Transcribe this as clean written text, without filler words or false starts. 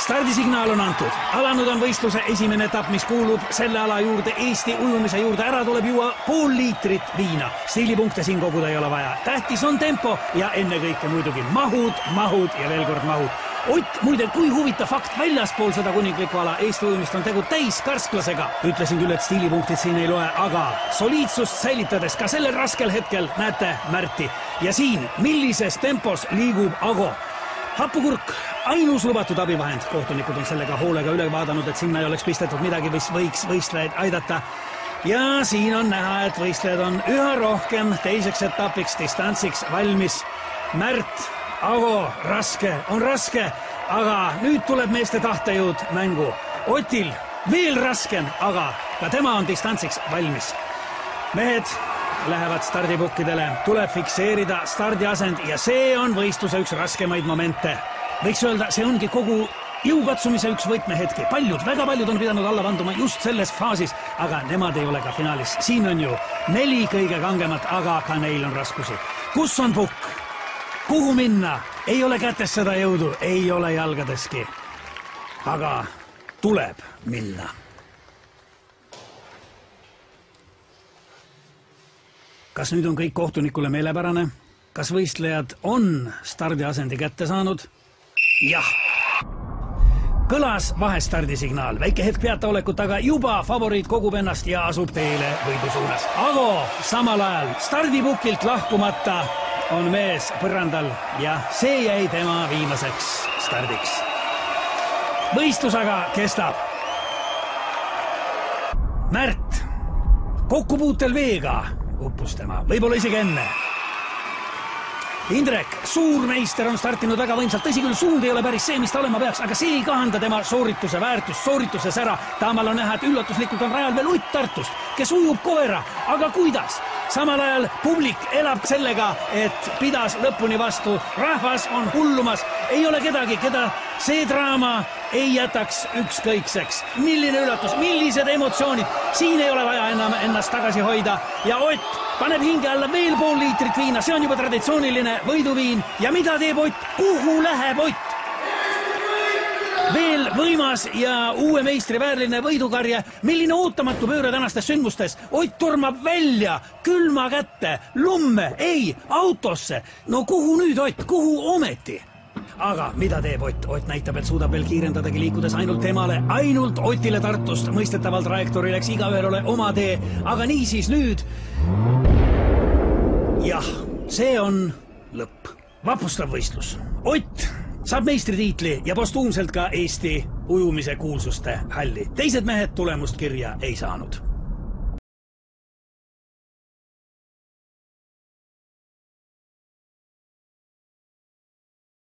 Stardisignaal on antud. Alanud on võistluse esimene etapp, mis kuulub selle ala juurde, Eesti ujumise juurde. Ära tuleb juua pool liitrit viina. Stiilipunkte siin koguda ei ole vaja. Tähtis on tempo ja ennekõike muidugi mahud ja veel kord mahud. Ott, muide, kui huvitav fakt, väljaspool seda kuninglikku ala Eesti ujumist on tegu täiskarsklasega. Ütlesin küll, et stiilipunktid siin ei loe, aga soliidsust säilitades ka sellel raskel hetkel näete Märti. Ja siin, millises tempos liigub Ago. Happukurk, ainus lubatud abivahend. Kohtunikud on sellega hoolega üle vaadanud, et sinna ei oleks pistetud midagi, mis võiks võistlejaid aidata. Ja siin on näha, et võistlejad on üha rohkem teiseks etapiks, distantsiks valmis. Märt, Ago, raske, aga nüüd tuleb meeste tahtejõud mängu. Otil veel raskem, aga ka tema on distantsiks valmis. Mehed lähevad stardipukkidele, tuleb fikseerida stardiasend ja see on võistluse üks raskemaid momente. Võiks öelda, see ongi kogu jõukatsumise üks võtmehetki. Väga paljud on pidanud alla vanduma just selles faasis, aga nemad ei ole ka finaalis. Siin on ju 4 kõige kangemat, aga ka neil on raskusi. Kus on pukk? Kuhu minna? Ei ole kätes seda jõudu, ei ole jalgadeski. Aga tuleb minna. Kas nüüd on kõik kohtunikule meelepärane? Kas võistlejad on stardiasendi kätte saanud? Jah. Kõlas vahestardisignaal. Väike hetk peataolekut, aga juba favoriit kogub ennast ja asub teele võidu suunas. Ago samal ajal stardipukilt lahkumata on mees põrandal ja see jäi tema viimaseks stardiks. Võistlus aga kestab. Märt kokkupuutel veega uppus tema, võib-olla isegi enne. Indrek, suurmeister on startinud väga võimsalt, tõsi küll, suund ei ole päris see, mis ta olema peaks, aga see ei kahanda tema soorituse väärtust, soorituses ära. Taamal on näha, et üllatuslikult on rajal veel Ott Tartust, kes ujub koera, aga kuidas? Samal ajal publik elab sellega, et pidas lõpuni vastu. Rahvas on hullumas, ei ole kedagi, keda see draama ei jätaks ükskõikseks. Milline üllatus, millised emotsioonid, siin ei ole vaja enam ennast tagasi hoida ja Ott paneb hinge alla veel pool liitrit viina, see on juba traditsiooniline võiduviin. Ja mida teeb Ott? Kuhu läheb Ott? Veel võimas ja uue meistri väärline võidukarje. Milline ootamatu pööre tänastes sündmustes. Ott tormab välja, külma kätte, lumme, ei, autosse. No kuhu nüüd Ott, kuhu ometi? Aga mida teeb Ott? Ott näitab, et suudab veel kiirendadagi liikudes ainult temale, ainult Otile Tartust. Mõistetavalt trajektoori läks igaühel ole oma tee, aga niisiis nüüd. Jah, see on lõpp. Vapustav võistlus. Ott saab meistritiitli ja postuumselt ka Eesti ujumise kuulsuste halli. Teised mehed tulemust kirja ei saanud.